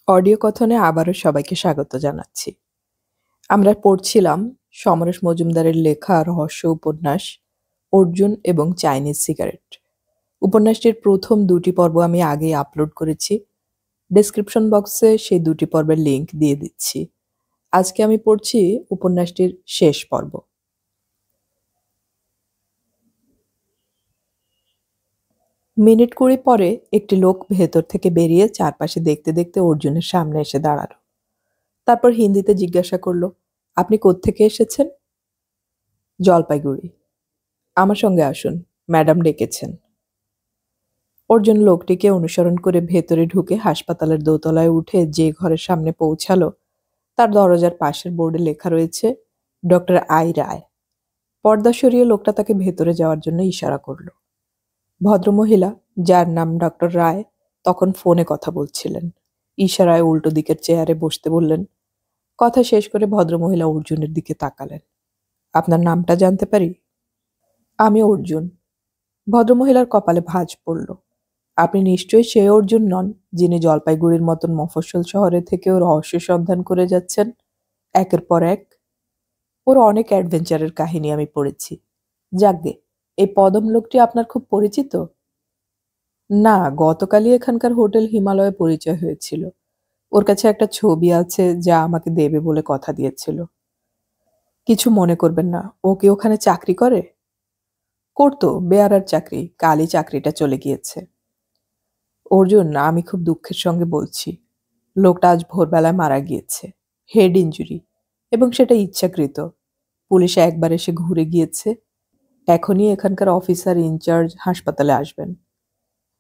Audio কথনে আবারও সবাইকে স্বাগত জানাচ্ছি। আমরা পড়ছিলাম সমরেশ মজুমদারের লেখা রহস্য উপন্যাস 'অর্জুন এবং চাইনিজ সিগারেট'। উপন্যাসটির প্রথম ২টি পর্ব আমি আগেই আপলোড করেছি। ডেসক্রিপশন বক্সে সেই ২টি পর্বের লিংক দিয়ে দিচ্ছি। আজকে আমি পড়ছি উপন্যাসটির শেষ পর্ব। মিনিট ২০ পরে একটি লোক ভেতর থেকে বেরিয়ে চারপাশে দেখতে দেখতে অর্জুনের সামনে এসে দাঁড়ালো। তারপর হিন্দিতে জিজ্ঞাসা করল, আপনি কোত্থেকে এসেছেন? জলপাইগুড়ি। আমার সঙ্গে আসুন, ম্যাডাম ডেকেছেন। অর্জুন লোকটিকে অনুসরণ করে ভেতরে ঢুকে হাসপাতালের দোতলায় উঠে যে ঘরের সামনে পৌঁছালো তার দরজার পাশের বোর্ডে লেখা রয়েছে ডক্টর আই রায়। পর্দা সরিয়ে লোকটা তাকে ভেতরে যাওয়ার জন্য ইশারা করল। ভদ্রমহিলা, যার নাম ডক্টর রায়, তখন ফোনে কথা বলছিলেন। ইশারায় উল্টো দিকের চেয়ারে বসতে বললেন। কথা শেষ করে ভদ্রমহিলা অর্জুনের দিকে তাকালেন। আপনার নামটা জানতে পারি? আমি অর্জুন। ভদ্রমহিলার কপালে ভাঁজ পড়ল। আপনি নিশ্চয়ই সে অর্জুন নন যিনি জলপাইগুড়ির মতন মফস্বল শহরে থেকেও রহস্য সন্ধান করে যাচ্ছেন একের পর এক। ওর অনেক অ্যাডভেঞ্চারের কাহিনী আমি পড়েছি। যাকগে, এই পদম লোকটি আপনার খুব পরিচিত? না, গতকালই এখানকার হোটেল হিমালয়ে পরিচয় হয়েছিল। ওর কাছে একটা ছবি আছে যা আমাকে দেবে বলে কথা দিয়েছিল। কিছু মনে করবেন না, ও কি ওখানে চাকরি করে? করতো, বেয়ারার চাকরি, কালই চাকরিটা চলে গিয়েছে। অর্জুন, আমি খুব দুঃখের সঙ্গে বলছি, লোকটা আজ ভোরবেলায় মারা গিয়েছে। হেড ইনজুরি, এবং সেটা ইচ্ছাকৃত। পুলিশ একবার এসে ঘুরে গিয়েছে। এখনই এখানকার অফিসার ইনচার্জ হাসপাতালে আসবেন।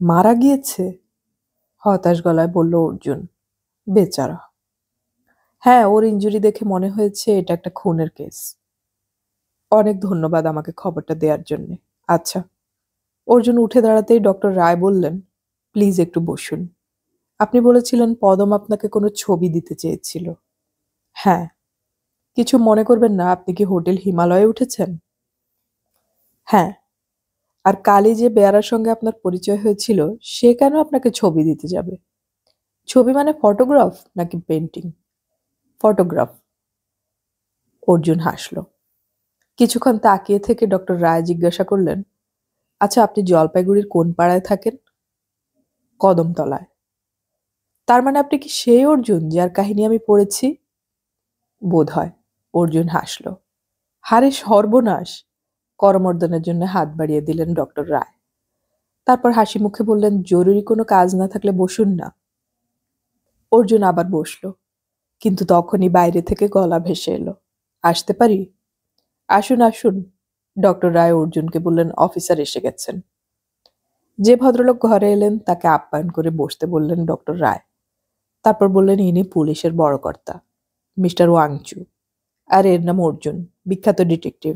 মারা গিয়েছে? হতাশ গলায় বলল অর্জুন। বেচারা। হ্যাঁ, ওর ইনজুরি দেখে মনে হয়েছে এটা একটা খুনের কেস। অনেক ধন্যবাদ আমাকে খবরটা দেওয়ার জন্যে। আচ্ছা। অর্জুন উঠে দাঁড়াতেই ডক্টর রায় বললেন, প্লিজ একটু বসুন। আপনি বলেছিলেন পদম আপনাকে কোনো ছবি দিতে চেয়েছিল। হ্যাঁ। কিছু মনে করবেন না, আপনি কি হোটেল হিমালয়ে উঠেছেন? হ্যাঁ। আর কালই যে বেয়ারার সঙ্গে আপনার পরিচয় হয়েছিল, সে কেন আপনাকে ছবি দিতে যাবে? ছবি মানে ফটোগ্রাফ নাকি পেন্টিং? ফটোগ্রাফ। অর্জুন হাসল। কিছুক্ষণ তাকিয়ে থেকে ডক্টর রায় জিজ্ঞাসা করলেন, আচ্ছা, আপনি জলপাইগুড়ির কোন পাড়ায় থাকেন? কদমতলায়। তার মানে আপনি কি সেই অর্জুন যার কাহিনী আমি পড়েছি? বোধ হয়। অর্জুন হাসল। হারে সর্বনাশ! করমর্দনের জন্য হাত বাড়িয়ে দিলেন ডক্টর রায়। তারপর হাসি মুখে বললেন, জরুরি কোনো কাজ না থাকলে বসুন না। অর্জুন আবার বসল, কিন্তু তখনই বাইরে থেকে গলা ভেসে এলো, আসতে পারি? আসুন আসুন। ডক্টর রায় অর্জুনকে বললেন, অফিসার এসে গেছেন। যে ভদ্রলোক ঘরে এলেন তাকে আপ্যায়ন করে বসতে বললেন ডক্টর রায়। তারপর বললেন, ইনি পুলিশের বড় কর্তা, মিস্টার ওয়াংচু, আর এর নাম অর্জুন, বিখ্যাত ডিটেকটিভ।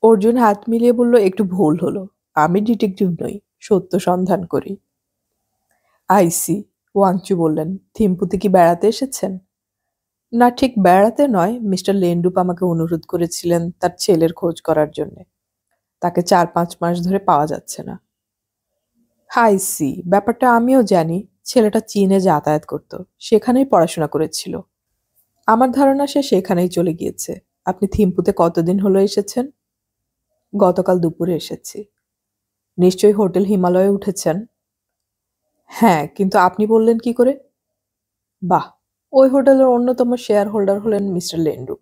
অর্জুন হাত মিলিয়ে বলল, একটু ভুল হলো, আমি ডিটেকটিভ নই, সত্য সন্ধান করি। আইসি। ওয়াংচু বললেন, থিম্পুতে কি বেড়াতে এসেছেন? না, ঠিক বেড়াতে নয়, মিস্টার লেন্ডুপ আমাকে অনুরোধ করেছিলেন তার ছেলের খোঁজ করার জন্যে। তাকে ৪-৫ মাস ধরে পাওয়া যাচ্ছে না। আইসি, ব্যাপারটা আমিও জানি। ছেলেটা চীনে যাতায়াত করত, সেখানেই পড়াশোনা করেছিল। আমার ধারণা সে সেখানেই চলে গিয়েছে। আপনি থিম্পুতে কতদিন হলো এসেছেন? গতকাল দুপুরে এসেছি। নিশ্চয়ই হোটেল হিমালয়ে উঠেছেন? হ্যাঁ, কিন্তু আপনি বললেন কি করে? বাহ, ওই হোটেলের অন্যতম শেয়ার হোল্ডার হলেন মিস্টার লেন্ডু,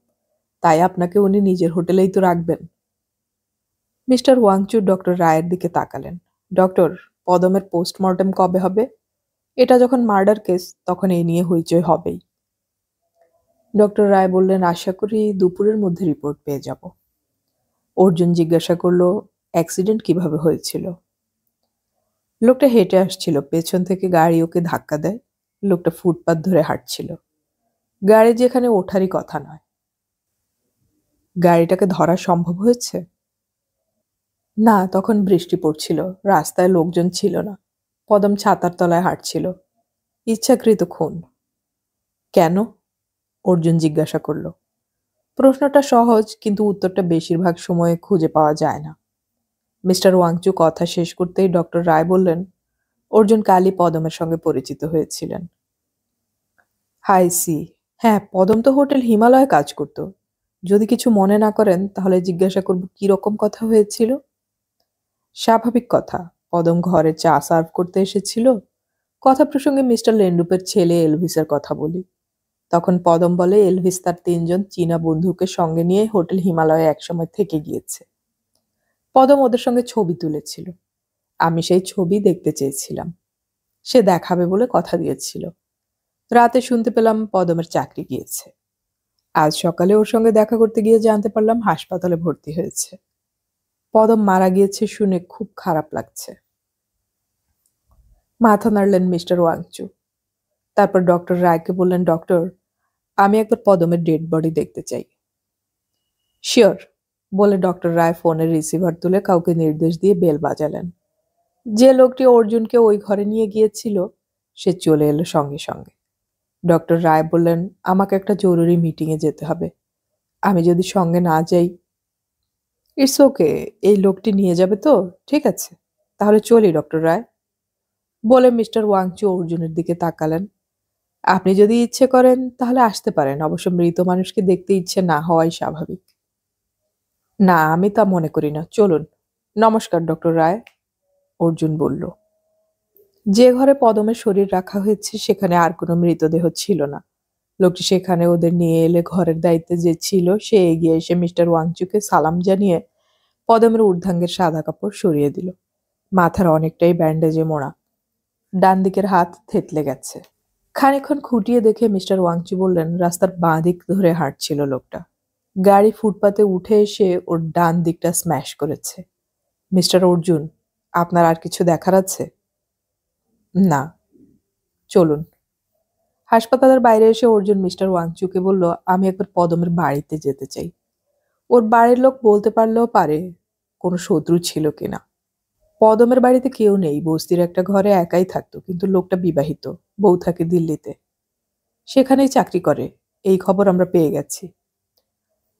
তাই আপনাকে উনি নিজের হোটেলেই তো রাখবেন। মিস্টার ওয়াংচু ডক্টর রায়ের দিকে তাকালেন। ডক্টর, পদমের পোস্টমর্টেম কবে হবে? এটা যখন মার্ডার কেস, তখন এই নিয়ে হইচই হবেই। ডক্টর রায় বললেন, আশা করি দুপুরের মধ্যে রিপোর্ট পেয়ে যাব। অর্জুন জিজ্ঞাসা করল, অ্যাক্সিডেন্ট কিভাবে হয়েছিল? লোকটা হেঁটে আসছিল, পেছন থেকে গাড়ি ওকে ধাক্কা দেয়। লোকটা ফুটপাত ধরে হাঁটছিল। গাড়ি যেখানে ওঠারই কথা নয়। গাড়িটাকে ধরা সম্ভব হয়েছে? না, তখন বৃষ্টি পড়ছিল, রাস্তায় লোকজন ছিল না। পদম ছাতার তলায় হাঁটছিল। ইচ্ছাকৃত খুন। কেন? অর্জুন জিজ্ঞাসা করল। প্রশ্নটা সহজ, কিন্তু উত্তরটা বেশিরভাগ সময়ে খুঁজে পাওয়া যায় না। মিস্টার ওয়াংচু কথা শেষ করতেই ডক্টর রায় বললেন, অর্জুন কালই পদমের সঙ্গে পরিচিত হয়েছিলেন। হাই সি। হ্যাঁ, পদম তো হোটেল হিমালয়ে কাজ করত। যদি কিছু মনে না করেন তাহলে জিজ্ঞাসা করব কি রকম কথা হয়েছিল। স্বাভাবিক কথা। পদম ঘরে চা সার্ভ করতে এসেছিল। কথা প্রসঙ্গে মিস্টার লেন্ডুপের ছেলে এলভিসের কথা বলি। তখন পদম বলে এলভিস তার ৩ জন চীনা বন্ধুকে সঙ্গে নিয়ে হোটেল হিমালয়ে একসময় থেকে গিয়েছে। পদম ওদের সঙ্গে ছবি তুলেছিল। আমি সেই ছবি দেখতে চেয়েছিলাম। সে দেখাবে বলে কথা দিয়েছিল। রাতে শুনতে পেলাম পদমের চাকরি গিয়েছে। আজ সকালে ওর সঙ্গে দেখা করতে গিয়ে জানতে পারলাম হাসপাতালে ভর্তি হয়েছে। পদম মারা গিয়েছে শুনে খুব খারাপ লাগছে। মাথা নাড়লেন মিস্টার ওয়াংচু। তারপর ডক্টর রায়কে বললেন, ডক্টর, আমি একবার পদমের ডেড বডি দেখতে চাই। শিওর, বলে ডক্টর রায় ফোনের রিসিভার তুলে কাউকে নির্দেশ দিয়ে বেল বাজালেন। যে লোকটি অর্জুনকে ওই ঘরে নিয়ে গিয়েছিল সে চলে এলো সঙ্গে সঙ্গে। ডক্টর রায় বললেন, আমাকে একটা জরুরি মিটিংয়ে যেতে হবে। আমি যদি সঙ্গে না যাই। ইটস ওকে, এই লোকটি নিয়ে যাবে তো? ঠিক আছে, তাহলে চলি ডক্টর রায়, বলে মিস্টার ওয়াংচু অর্জুনের দিকে তাকালেন। আপনি যদি ইচ্ছে করেন তাহলে আসতে পারেন, অবশ্য মৃত মানুষকে দেখতে ইচ্ছে না হওয়াই স্বাভাবিক। না, আমি তা মনে করি না, চলুন। নমস্কার ডক্টর রায়, অর্জুন বলল। যে ঘরে পদমের শরীর রাখা হয়েছে সেখানে আর কোনো মৃতদেহ ছিল না। লোকটি সেখানে ওদের নিয়ে এলে ঘরের দায়িত্বে যে ছিল সে এগিয়ে এসে মিস্টার ওয়াংচুকে সালাম জানিয়ে পদমের ঊর্ধ্বাঙ্গের সাদা কাপড় সরিয়ে দিল। মাথার অনেকটাই ব্যান্ডেজে মোড়া, ডান দিকের হাত থেতলে গেছে। খানিকক্ষণ খুঁটিয়ে দেখে মিস্টার ওয়াংচু বললেন, রাস্তার বাঁ দিক ধরে হাঁটছিল লোকটা। গাড়ি ফুটপাতে উঠে এসে ওর ডান দিকটা স্ম্যাশ করেছে। মিস্টার অর্জুন, আপনার আর কিছু দেখার আছে? না, চলুন। হাসপাতালের বাইরে এসে অর্জুন মিস্টার ওয়াংচুকে বলল, আমি একবার পদমের বাড়িতে যেতে চাই। ওর বাড়ির লোক বলতে পারলেও পারে কোনো শত্রু ছিল কিনা। পদমের বাড়িতে কেউ নেই, বস্তির একটা ঘরে একাই থাকতো, কিন্তু লোকটা বিবাহিত, বউ থাকে দিল্লিতে, সেখানেই চাকরি করে, এই খবর আমরা পেয়ে গেছি,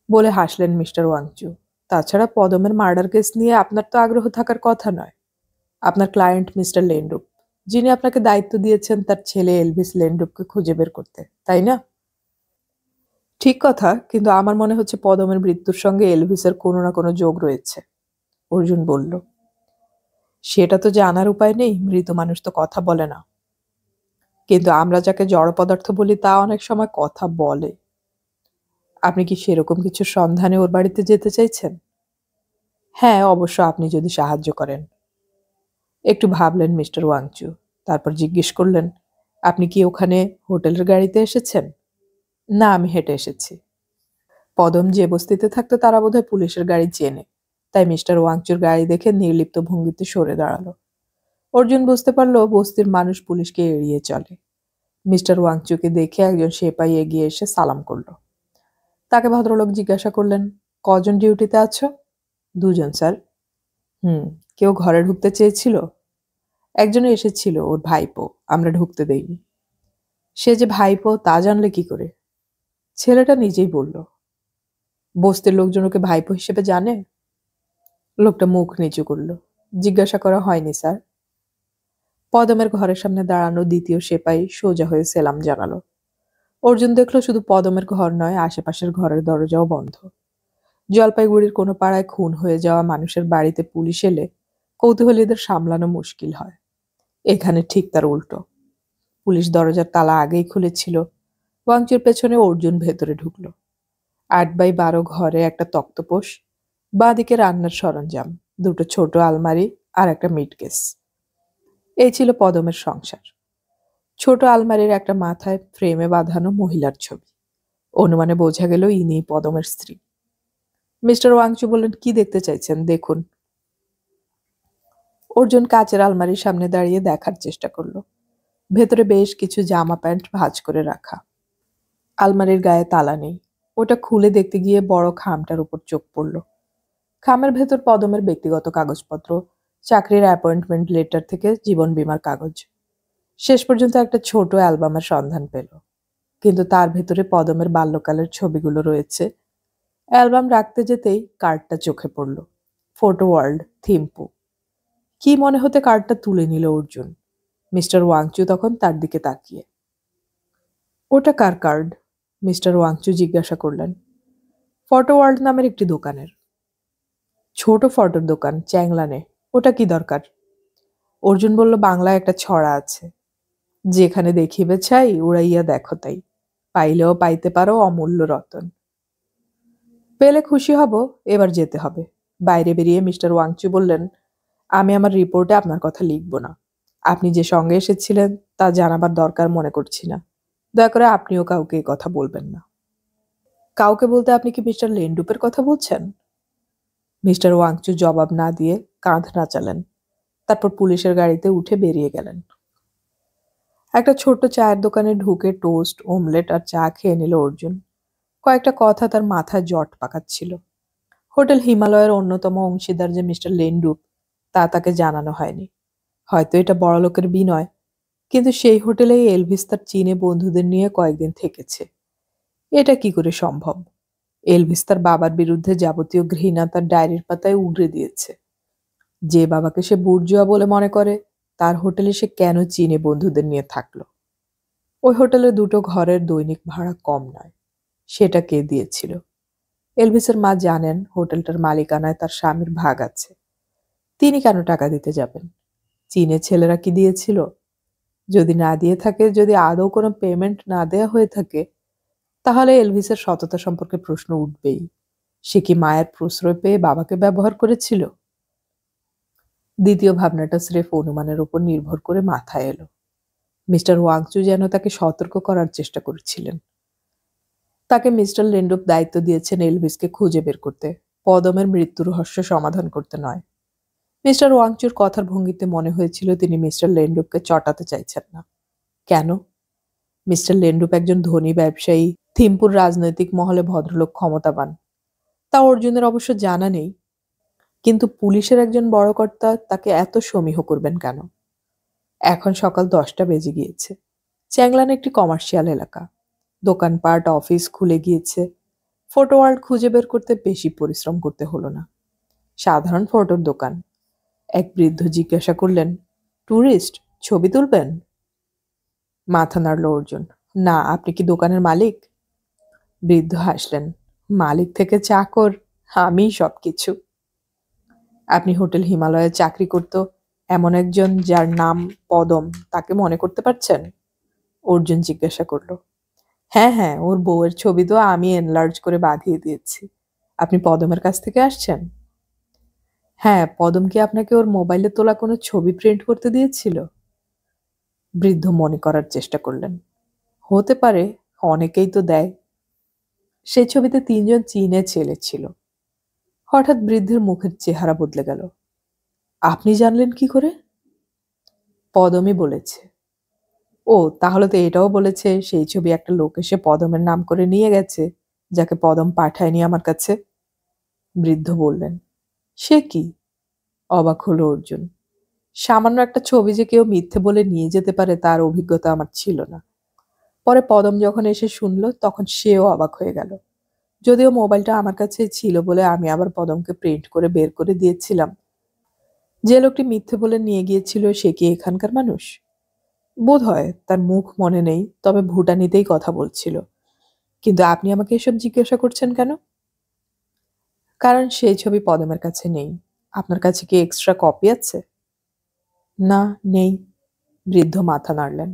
বলে হাসলেন মিস্টার ওয়াংচু। তাছাড়া পদমের মার্ডার কেস নিয়ে আপনার তো আগ্রহ থাকার কথা নয়। আপনার ক্লায়েন্ট মিস্টার লেন্ডুপ, যিনি আপনাকে দায়িত্ব দিয়েছেন তার ছেলে এলভিস লেন্ডুপকে খুঁজে বের করতে, তাই না? ঠিক কথা, কিন্তু আমার মনে হচ্ছে পদমের মৃত্যুর সঙ্গে এলভিসের কোনো না কোনো যোগ রয়েছে, অর্জুন বলল। সেটা তো জানার উপায় নেই, মৃত মানুষ তো কথা বলে না। কিন্তু আমরা যাকে জড় পদার্থ বলি তা অনেক সময় কথা বলে। আপনি কি সেরকম কিছু সন্ধানে ওর বাড়িতে যেতে চাইছেন? হ্যাঁ, অবশ্য আপনি যদি সাহায্য করেন। একটু ভাবলেন মিস্টার ওয়াংচু, তারপর জিজ্ঞেস করলেন, আপনি কি ওখানে হোটেলের গাড়িতে এসেছেন? না, আমি হেঁটে এসেছি। পদম যে বস্তিতে থাকতো তারা বোধহয় পুলিশের গাড়ি চেনে, তাই মিস্টার ওয়াংচুর গাড়ি দেখে নির্লিপ্ত ভঙ্গিতে সরে দাঁড়ালো। অর্জুন বুঝতে পারল বস্তির মানুষ পুলিশকে এড়িয়ে চলে। মিস্টার ওয়াংচুকে দেখে একজন সেপাই এগিয়ে এসে সালাম করল। তাকে ভদ্রলোক জিজ্ঞাসা করলেন, কজন ডিউটিতে আছো? 2 জন স্যার। হুম, কেউ ঘরে ঢুকতে চেয়েছিল? একজন এসেছিল, ওর ভাইপো, আমরা ঢুকতে দেইনি। সে যে ভাইপো তা জানলে কি করে? ছেলেটা নিজেই বলল। বস্তির লোকজন ওকে ভাইপো হিসেবে জানে? লোকটা মুখ নিচু করল। জিজ্ঞাসা করা হয়নি স্যার। পদমের ঘরের সামনে দাঁড়ানো দ্বিতীয় সেপাই সোজা হয়ে সেলাম জানালো। অর্জুন দেখল শুধু পদমের ঘর নয়, আশেপাশের ঘরের দরজাও বন্ধ। জলপাইগুড়ির কোনো পাড়ায় খুন হয়ে যাওয়া মানুষের বাড়িতে পুলিশ এলে কৌতূহলীদের সামলানো মুশকিল হয়। এখানে ঠিক তার উল্টো। পুলিশ দরজার তালা আগেই খুলেছিল। ওয়াংচুর পেছনে অর্জুন ভেতরে ঢুকল। 8x12 ঘরে একটা তক্তপোষ, বাঁদিকে রান্নার সরঞ্জাম, 2টো ছোট আলমারি আর একটা মিটকেস। এই ছিল পদমের সংসার। ছোট আলমারির একটা মাথায় ফ্রেমে বাঁধানো মহিলার ছবি। অনুমানে বোঝা গেল ইনি পদমের স্ত্রী। মিস্টার ওয়াংচু বললেন, কি দেখতে চাইছেন দেখুন। অর্জুন কাচের আলমারির সামনে দাঁড়িয়ে দেখার চেষ্টা করল। ভেতরে বেশ কিছু জামা প্যান্ট ভাঁজ করে রাখা। আলমারির গায়ে তালা নেই। ওটা খুলে দেখতে গিয়ে বড় খামটার উপর চোখ পড়ল। খামের ভেতর পদমের ব্যক্তিগত কাগজপত্র, চাকরির অ্যাপয়েন্টমেন্ট লেটার থেকে জীবন বীমার কাগজ। শেষ পর্যন্ত একটা ছোট অ্যালবামের সন্ধান পেল, কিন্তু তার ভেতরে পদমের বাল্যকালের ছবিগুলো রয়েছে। অ্যালবাম রাখতে যেতেই কার্ডটা চোখে পড়ল, ফটো ওয়ার্ল্ড, থিম্পু। কি মনে হতে কার্ডটা তুলে নিল অর্জুন। মিস্টার ওয়াংচু তখন তার দিকে তাকিয়ে। ওটা কার কার্ড? মিস্টার ওয়াংচু জিজ্ঞাসা করলেন। ফটো ওয়ার্ল্ড নামের একটি দোকানের। ছোট ফটোর দোকান, চ্যাংলানে। ওটা কি দরকার? অর্জুন বলল, বাংলায় একটা ছড়া আছে, যেখানে দেখিবে ছাই উড়াইয়া দেখো তাই, পাইলেও পাইতে পারো অমূল্য রতন। পেলে খুশি হব, এবার যেতে হবে। বাইরে বেরিয়ে মিস্টার ওয়াংচু বললেন, আমি আমার রিপোর্টে আপনার কথা লিখব না। আপনি যে সঙ্গে এসেছিলেন তা জানাবার দরকার মনে করছি না। দয়া করে আপনিও কাউকে এই কথা বলবেন না। কাউকে বলতে আপনি কি মিস্টার লেন্ডুপের কথা বলছেন? মিস্টার ওয়াংচু জবাব না দিয়ে কাঁধ নাচালেন। তারপর পুলিশের গাড়িতে উঠে বেরিয়ে গেলেন। একটা ছোট্ট চায়ের দোকানে ঢুকে টোস্ট, অমলেট আর চা খেয়ে নিল অর্জুন। কয়েকটা কথা তার মাথায় জট পাকাচ্ছিল। হোটেল হিমালয়ের অন্যতম অংশীদার যে মিস্টার লেন্ডুপ, তা তাকে জানানো হয়নি। হয়তো এটা বড়লোকের বিনয়, কিন্তু সেই হোটেলেই এলভিস তার চীনে বন্ধুদের নিয়ে কয়েকদিন থেকেছে। এটা কি করে সম্ভব? এলভিস তার বাবার বিরুদ্ধে যাবতীয় ঘৃণা তার ডায়েরির পাতায় উগরে দিয়েছে। যে বাবাকে সে বুর্জোয়া বলে মনে করে, তার হোটেলে সে কেন চীনে বন্ধুদের নিয়ে থাকলো? ওই হোটেলে দুটো ঘরের দৈনিক ভাড়া কম নয়। সেটা কে দিয়েছিল? এলভিসের মা জানেন হোটেলটার মালিকানায় তার স্বামীর ভাগ আছে। তিনি কেন টাকা দিতে যাবেন? চীনের ছেলেরা কি দিয়েছিল? যদি না দিয়ে থাকে, যদি আদৌ কোনো পেমেন্ট না দেয়া হয়ে থাকে, তাহলে এলভিসের সততা সম্পর্কে প্রশ্ন উঠবেই। সে কি মায়ের প্রশ্রয় পেয়ে বাবাকে ব্যবহার করেছিল? দ্বিতীয় ভাবনাটা স্রেফ অনুমানের উপর নির্ভর করে মাথায় এলো। মিস্টার ওয়াংচু যেন তাকে সতর্ক করার চেষ্টা করছিলেন। তাকে মিস্টার লেন্ডুপ দায়িত্ব দিয়েছেন এলভিসকে খুঁজে বের করতে, পদমের মৃত্যু রহস্য সমাধান করতে নয়। মিস্টার ওয়াংচুর কথার ভঙ্গিতে মনে হয়েছিল তিনি মিস্টার লেন্ডুপকে চটাতে চাইছেন না। কেন? মিস্টার লেন্ডুপ একজন ধনী ব্যবসায়ী, থিম্পুর রাজনৈতিক মহলে ভদ্রলোক, ক্ষমতাবান। তা অর্জুনের অবশ্য জানা নেই। কিন্তু পুলিশের একজন বড় কর্তা তাকে এত সমীহ করবেন কেন? এখন সকাল 10টা বেজে গিয়েছে। চ্যাংলান একটি কমার্শিয়াল এলাকা। দোকানপাট, অফিস খুলে গিয়েছে। ফটো ওয়ার্ল্ড খুঁজে বের করতে বেশি পরিশ্রম করতে হলো না। সাধারণ ফটোর দোকান। এক বৃদ্ধ জিজ্ঞাসা করলেন, ট্যুরিস্ট, ছবি তুলবেন? মাথা নাড়ল অর্জুন। না, আপনি কি দোকানের মালিক? বৃদ্ধ হাসলেন। মালিক থেকে চাকর, আমিই সবকিছু। আপনি হোটেল হিমালয়ে চাকরি করত এমন একজন যার নাম পদম, তাকে মনে করতে পারছেন? অর্জুন জিজ্ঞাসা করল। হ্যাঁ হ্যাঁ, ওর বউয়ের ছবি তো আমি এনলার্জ করে বাঁধিয়ে দিয়েছি। আপনি পদমের কাছ থেকে আসছেন? হ্যাঁ। পদম কি আপনাকে ওর মোবাইলে তোলা কোনো ছবি প্রিন্ট করতে দিয়েছিল? বৃদ্ধ মনে করার চেষ্টা করলেন। হতে পারে, অনেকেই তো দেয়। সেই ছবিতে 3জন চীনে ছেলে ছিল। হঠাৎ বৃদ্ধের মুখের চেহারা বদলে গেল। আপনি জানলেন কি করে? পদমই বলেছে। ও, তাহলে তো এটাও বলেছে সেই ছবি একটা লোক এসে পদমের নাম করে নিয়ে গেছে, যাকে পদম পাঠায়নি আমার কাছে। বৃদ্ধ বললেন। সে কি? অবাক হলো অর্জুন। সামান্য একটা ছবি যে কেউ মিথ্যে বলে নিয়ে যেতে পারে, তার অভিজ্ঞতা আমার ছিল না। পরে পদম যখন এসে শুনল, তখন সেও অবাক হয়ে গেল। যদিও মোবাইলটা আমার কাছে ছিল বলে আমি আবার পদমকে প্রিন্ট করে বের করে দিয়েছিলাম। যে লোকটি মিথ্যে বলে নিয়ে গিয়েছিল, সে কি এখানকার মানুষ? বোধ হয়, তার মুখ মনে নেই, তবে ভুটানিতেই কথা বলছিল। কিন্তু আপনি আমাকে এসব জিজ্ঞাসা করছেন কেন? কারণ সেই ছবি পদমের কাছে নেই। আপনার কাছে কি এক্সট্রা কপি আছে? না, নেই। বৃদ্ধ মাথা নাড়লেন।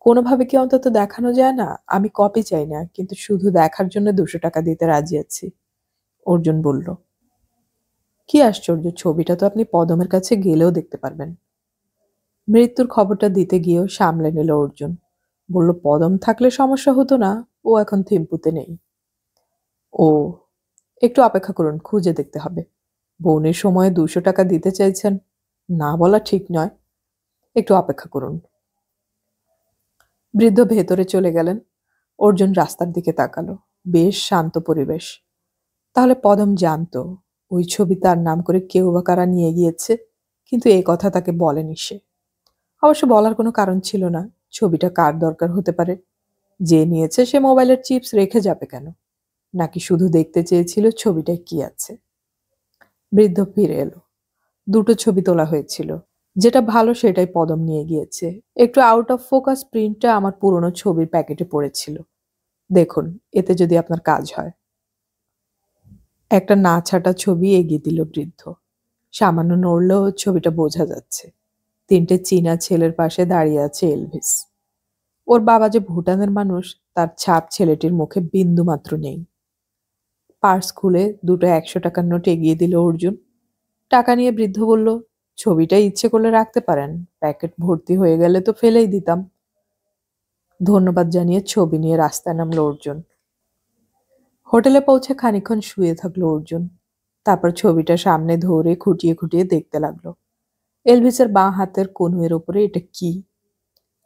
কোনোভাবে কি অন্তত দেখানো যায় না? আমি কপি চাই না, কিন্তু শুধু দেখার জন্য 200 টাকা দিতে রাজি আছি। অর্জুন বলল। কি আশ্চর্য, ছবিটা তো আপনি পদমের কাছে গেলেও দেখতে পারবেন। মৃত্যুর খবরটা দিতে গিয়েও সামলে নিল অর্জুন। বলল, পদম থাকলে সমস্যা হতো না, ও এখন থিম্পুতে নেই। ও, একটু অপেক্ষা করুন, খুঁজে দেখতে হবে। বোনের সময়ে 200 টাকা দিতে চাইছেন, না বলা ঠিক নয়। একটু অপেক্ষা করুন। বৃদ্ধ ভেতরে চলে গেলেন। অর্জুন রাস্তার দিকে তাকালো। বেশ শান্ত পরিবেশ। তাহলে পদম জানতো ওই ছবি তার নাম করে কেউ বা কারা নিয়ে গিয়েছে, কিন্তু এই কথা তাকে বলেনি সে। অবশ্য বলার কোনো কারণ ছিল না। ছবিটা কার দরকার হতে পারে? যে নিয়েছে সে মোবাইলের চিপস রেখে যাবে কেন? নাকি শুধু দেখতে চেয়েছিল ছবিটায় কি আছে? বৃদ্ধ ফিরে এলো। দুটো ছবি তোলা হয়েছিল। যেটা ভালো সেটাই পদম নিয়ে গিয়েছে। একটু আউট অফ ফোকাস প্রিন্টটা আমার পুরনো ছবির প্যাকেটে পড়েছিল। দেখুন, এতে যদি আপনার কাজ হয়। একটা না ছাটা ছবি এগিয়ে দিল বৃদ্ধ। সামান্য নড়লেও ছবিটা বোঝা যাচ্ছে। 3টে চীনা ছেলের পাশে দাঁড়িয়ে আছে এলভিস। ওর বাবা যে ভুটানের মানুষ তার ছাপ ছেলেটির মুখে বিন্দু মাত্র নেই। পার্স খুলে 2টো 100 টাকার নোট এগিয়ে দিল অর্জুন। টাকা নিয়ে বৃদ্ধ বলল, ছবিটা ইচ্ছে করলে রাখতে পারেন, প্যাকেট ভর্তি হয়ে গেলে তো ফেলেই দিতাম। ধন্যবাদ জানিয়ে ছবি নিয়ে রাস্তায় নামলো অর্জুন। হোটেলে পৌঁছে খানিকক্ষণ শুয়ে থাকলো অর্জুন। তারপর ছবিটা সামনে ধরে খুঁটিয়ে খুঁটিয়ে দেখতে লাগলো। এলভিসের বাঁ হাতের কনুয়ের ওপরে এটা কি?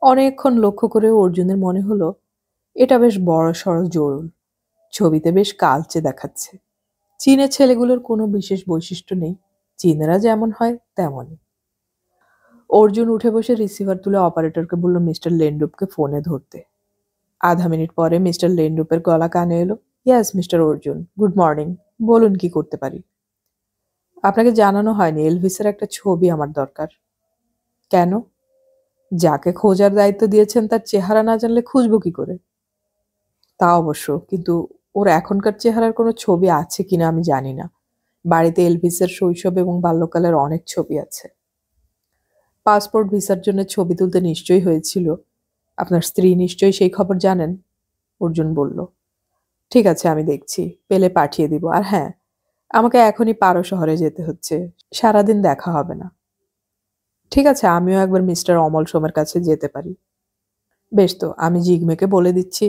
অনেকক্ষণ লক্ষ্য করে অর্জুনের মনে হলো এটা বেশ বড় সড় জোড়ল। ছবিতে বেশ কালচে দেখাচ্ছে। চীনের ছেলেগুলোর কোনো বিশেষ বৈশিষ্ট্য নেই, চীনেরা যেমন হয় তেমনই। অর্জুন উঠে বসে রিসিভার তুলে অপারেটরকে বলল মিস্টার লেন্ডুপকে ফোনে ধরতে। আধা মিনিট পরে মিস্টার লেন্ডুপের গলা কানে এলো, ইয়াস মিস্টার অর্জুন, গুড মর্নিং, বলুন কি করতে পারি। আপনাকে জানানো হয়নি এলভিসের একটা ছবি আমার দরকার। কেন? যাকে খোঁজার দায়িত্ব দিয়েছেন তার চেহারা না জানলে খুঁজবো কি করে? তা অবশ্য, কিন্তু ওর এখনকার চেহারার কোনো ছবি আছে কিনা আমি জানি না। বাড়িতে এলভিসের শৈশব এবং বাল্যকালের অনেক ছবি আছে। পাসপোর্ট ভিসার জন্য ছবি তুলতে নিশ্চয়ই হয়েছিল। আপনার স্ত্রী নিশ্চয়ই সেই খবর জানেন। অর্জুন বলল, ঠিক আছে আমি দেখছি, পেলে পাঠিয়ে দিব। আর হ্যাঁ, আমাকে এখনই পারো শহরে যেতে হচ্ছে, সারাদিন দেখা হবে না। ঠিক আছে, আমিও একবার মিস্টার অমল সোমের কাছে যেতে পারি। বেশ তো, আমি জিগমেকে বলে দিচ্ছি।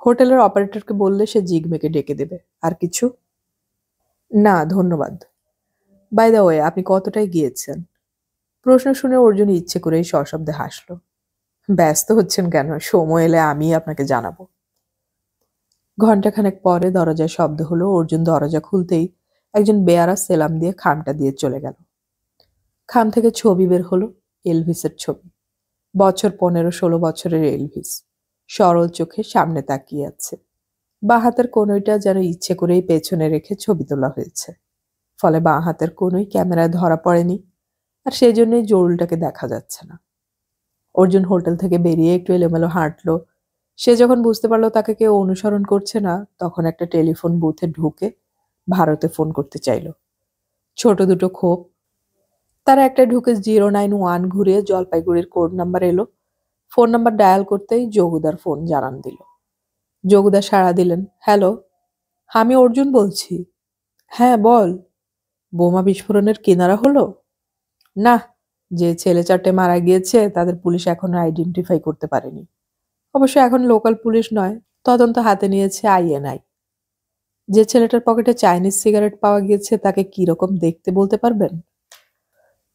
হোটেলের অপারেটরকে বললে সে জিগমেকে ডেকে দেবে। আর কিছু? না ধন্যবাদ। বাই দ্য ওয়ে, আপনি কতটায় গিয়েছেন? প্রশ্ন শুনে অর্জুন ইচ্ছে করেই সশব্দে হাসল। ব্যস্ত হচ্ছেন কেন? সময় এলে আমি আপনাকে জানাবো। ঘণ্টাখানেক পরে দরজায় শব্দ হলো। অর্জুন দরজা খুলতেই একজন বেয়ারা সেলাম দিয়ে খামটা দিয়ে চলে গেল। খাম থেকে ছবি বের হলো, এলভিসের ছবি। বছর 15-16 বছরের এলভিস সরল চোখে সামনে তাকিয়ে আছে। বাঁ হাতের কনুইটা যেন ইচ্ছে করেই পেছনে রেখে ছবি তোলা হয়েছে, ফলে বাঁ হাতের কনুই ক্যামেরায় ধরা পড়েনি, আর সেই জন্যই জরুলটাকে দেখা যাচ্ছে না। অর্জুন হোটেল থেকে বেরিয়ে একটু এলোমেলো হাঁটলো। সে যখন বুঝতে পারলো তাকে কেউ অনুসরণ করছে না, তখন একটা টেলিফোন বুথে ঢুকে ভারতে ফোন করতে চাইল। ছোট দুটো খোপ। তারা একটা ঢুকে 091 ঘুরিয়ে জলপাইগুড়ির কোড নাম্বার এলো। ফোন নাম্বার ডায়াল করতেই যোগুদার ফোন জানান দিল। যোগুদা সাড়া দিলেন, হ্যালো, আমি অর্জুন বলছি। হ্যাঁ বল। বোমা বিস্ফোরণের কিনারা হলো? না, যে ছেলে চারটে মারা গিয়েছে তাদের পুলিশ এখনো আইডেন্টিফাই করতে পারেনি। অবশ্য এখন লোকাল পুলিশ নয়, তদন্ত হাতে নিয়েছে আইএনআই। যে ছেলেটার পকেটে চাইনিজ সিগারেট পাওয়া গিয়েছে তাকে কি রকম দেখতে বলতে পারবেন?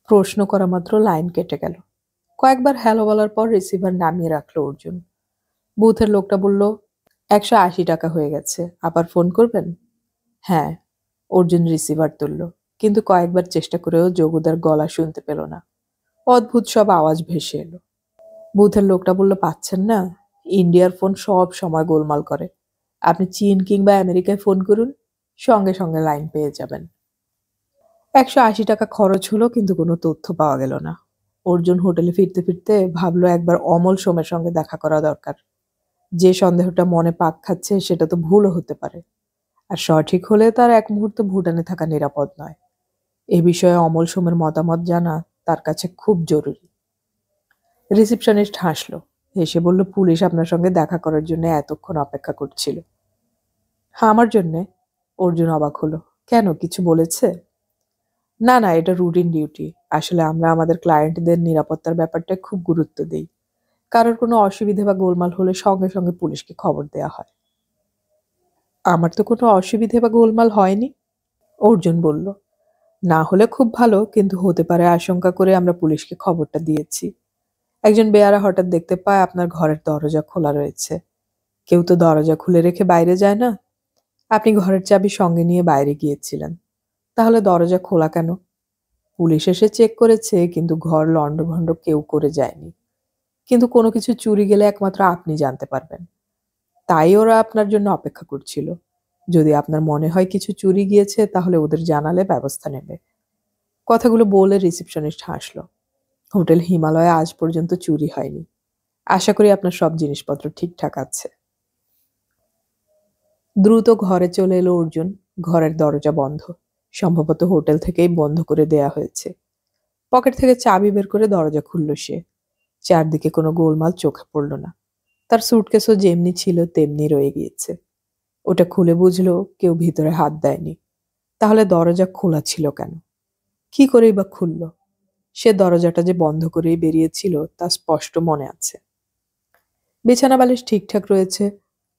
প্রশ্ন করা মাত্র লাইন কেটে গেল। কয়েকবার হ্যালো বলার পর রিসিভার নামিয়ে রাখলো অর্জুন। বুথের লোকটা বলল, 180 টাকা হয়ে গেছে, আবার ফোন করবেন? হ্যাঁ। অর্জুন রিসিভার তুলল, কিন্তু কয়েকবার চেষ্টা করেও যোগুদার গলা শুনতে পেল না। অদ্ভুত সব আওয়াজ ভেসে এলো। বুথের লোকটা বলল, পাচ্ছেন না? ইন্ডিয়ার ফোন সব সময় গোলমাল করে। আপনি চীন কিংবা আমেরিকায় ফোন করুন, সঙ্গে সঙ্গে লাইন পেয়ে যাবেন। 180 টাকা খরচ হলো, কিন্তু কোনো তথ্য পাওয়া গেল না। অর্জুন হোটেলে ফিরতে ফিরতে ভাবলো একবার অমল সোমের সঙ্গে দেখা করা দরকার। যে সন্দেহটা মনে পাক খাচ্ছে সেটা তো ভুলও হতে পারে, আর সঠিক হলে তার এক মুহূর্ত ভুটানে থাকা নিরাপদ নয়। এ বিষয়ে অমল সোমের মতামত জানা তার কাছে খুব জরুরি। রিসিপশনিস্ট হাসলো, হেসে বলল, পুলিশ আপনার সঙ্গে দেখা করার জন্য এতক্ষণ অপেক্ষা করছিল। আমার জন্যে? অর্জুন অবাক হলো। কেন, কিছু বলেছে? না না, এটা রুটিন ডিউটি। আসলে আমরা আমাদের ক্লায়েন্টদের নিরাপত্তার ব্যাপারটা খুব গুরুত্ব দিই। কারোর কোনো অসুবিধা বা গোলমাল হলে সঙ্গে সঙ্গে পুলিশকে খবর দেওয়া হয়। আমার তো কোনো অসুবিধে বা গোলমাল হয়নি, অর্জুন বলল। না হলে খুব ভালো, কিন্তু হতে পারে আশঙ্কা করে আমরা পুলিশকে খবরটা দিয়েছি। একজন বেয়ারা হঠাৎ দেখতে পায় আপনার ঘরের দরজা খোলা রয়েছে। কেউ তো দরজা খুলে রেখে বাইরে যায় না। আপনি ঘরের চাবি সঙ্গে নিয়ে বাইরে গিয়েছিলেন, তাহলে দরজা খোলা কেন? পুলিশ এসে চেক করেছে, কিন্তু ঘর লণ্ডভণ্ড কেউ করে যায়নি। কিন্তু কোনো কিছু চুরি গেলে একমাত্র আপনি জানতে পারবেন। তাই ওরা আপনার জন্য অপেক্ষা করছিল। যদি আপনার মনে হয় কিছু চুরি গিয়েছে তাহলে ওদের জানালে ব্যবস্থা নেবে। কথাগুলো বলে রিসিপশনিস্ট হাসলো। হোটেল হিমালয়ে আজ পর্যন্ত চুরি হয়নি। আশা করি আপনার সব জিনিসপত্র ঠিকঠাক আছে। দ্রুত ঘরে চলে এলো অর্জুন। ঘরের দরজা বন্ধ, সম্ভবত হোটেল থেকেই বন্ধ করে দেয়া হয়েছে। পকেট থেকে চাবি বের করে দরজা খুলল সে। চারদিকে কোনো গোলমাল চোখে পড়ল না। তার সুটকেসও যেমনি ছিল তেমনি রয়ে গিয়েছে। ওটা খুলে বুঝলো কেউ ভিতরে হাত দেয়নি। তাহলে দরজা খোলা ছিল কেন? কি করেই বা খুলল? সে দরজাটা যে বন্ধ করেই বেরিয়েছিল তা স্পষ্ট মনে আছে। বিছানা বালিশ ঠিকঠাক রয়েছে।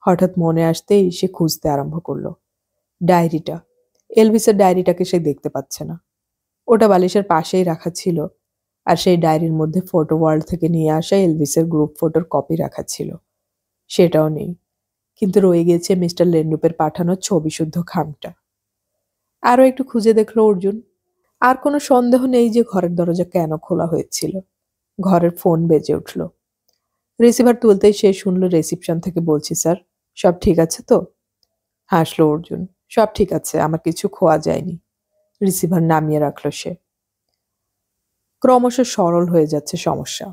হঠাৎ মনে আসতেই সে খুঁজতে আরম্ভ করলো। ডায়েরিটা, এলভিসের ডায়েরিটাকে সে দেখতে পাচ্ছে না। ওটা বালিশের পাশেই রাখা ছিল, আর সেই ডায়েরির মধ্যে ফটো ওয়ার্ল্ড থেকে নিয়ে আসা এলভিসের গ্রুপ ফটোর কপি রাখা ছিল। সেটাও নেই, কিন্তু রয়ে গিয়েছে মিস্টার লেন্ডুপের পাঠানো ছবিশুদ্ধ খামটা। আরও একটু খুঁজে দেখলো অর্জুন। আর কোনো সন্দেহ নেই যে ঘরের দরজা কেন খোলা হয়েছিল। ঘরের ফোন বেজে উঠল। রিসিভার তুলতেই সে শুনল রিসিপশন থেকে, বলছি স্যার, সব ঠিক আছে তো? হাসলো অর্জুন। সব ঠিক আছে, আমার কিছু খোয়া যায়নি। রিসিভার নামিয়ে রাখলো সে। ক্রমশ সরল হয়ে যাচ্ছে সমস্যা।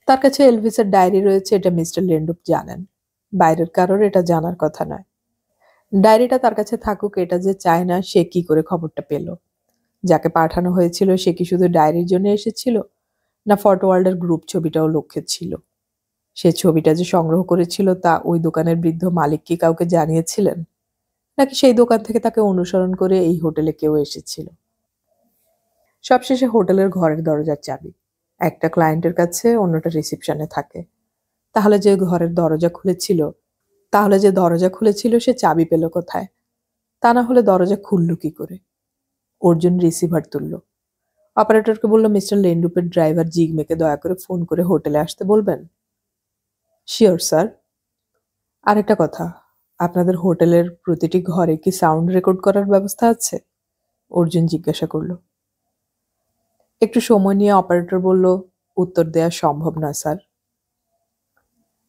তার কাছে এলভিসের ডায়েরি রয়েছে, এটা মিস্টার লেন্ডুপ জানেন। বাইরের কারোর এটা জানার কথা নয়। ডায়েরিটা তার কাছে থাকুক, এটা যে চায় না, সে কি করে খবরটা পেল? যাকে পাঠানো হয়েছিল সে কি শুধু ডায়েরির জন্য এসেছিল, না ফটোওয়ার্ল্ডের গ্রুপ ছবিটাও লক্ষ্যে ছিল? সে ছবিটা যে সংগ্রহ করেছিল তা ওই দোকানের বৃদ্ধ মালিক কি কাউকে জানিয়েছিলেন, নাকি সেই দোকান থেকে তাকে অনুসরণ করে এই হোটেলে কেউ এসেছিল? সবশেষে হোটেলের ঘরের দরজার চাবি একটা ক্লায়েন্টের কাছে, অন্যটা রিসিপশনে থাকে। তাহলে যে দরজা খুলেছিল সে চাবি পেল কোথায়? তা না হলে দরজা খুলল কি করে? অর্জুন রিসিভার তুলল। অপারেটরকে বলল, মিস্টার লেন্ডুপের ড্রাইভার জিগমেকে দয়া করে ফোন করে হোটেলে আসতে বলবেন। Sure sir. আরেকটা কথা, আপনাদের হোটেলের প্রতিটি ঘরে কি সাউন্ড রেকর্ড করার ব্যবস্থা আছে? অর্জুন জিজ্ঞাসা করল। একটু সময় নিয়ে অপারেটর বলল, উত্তর দেয়া সম্ভব না স্যার।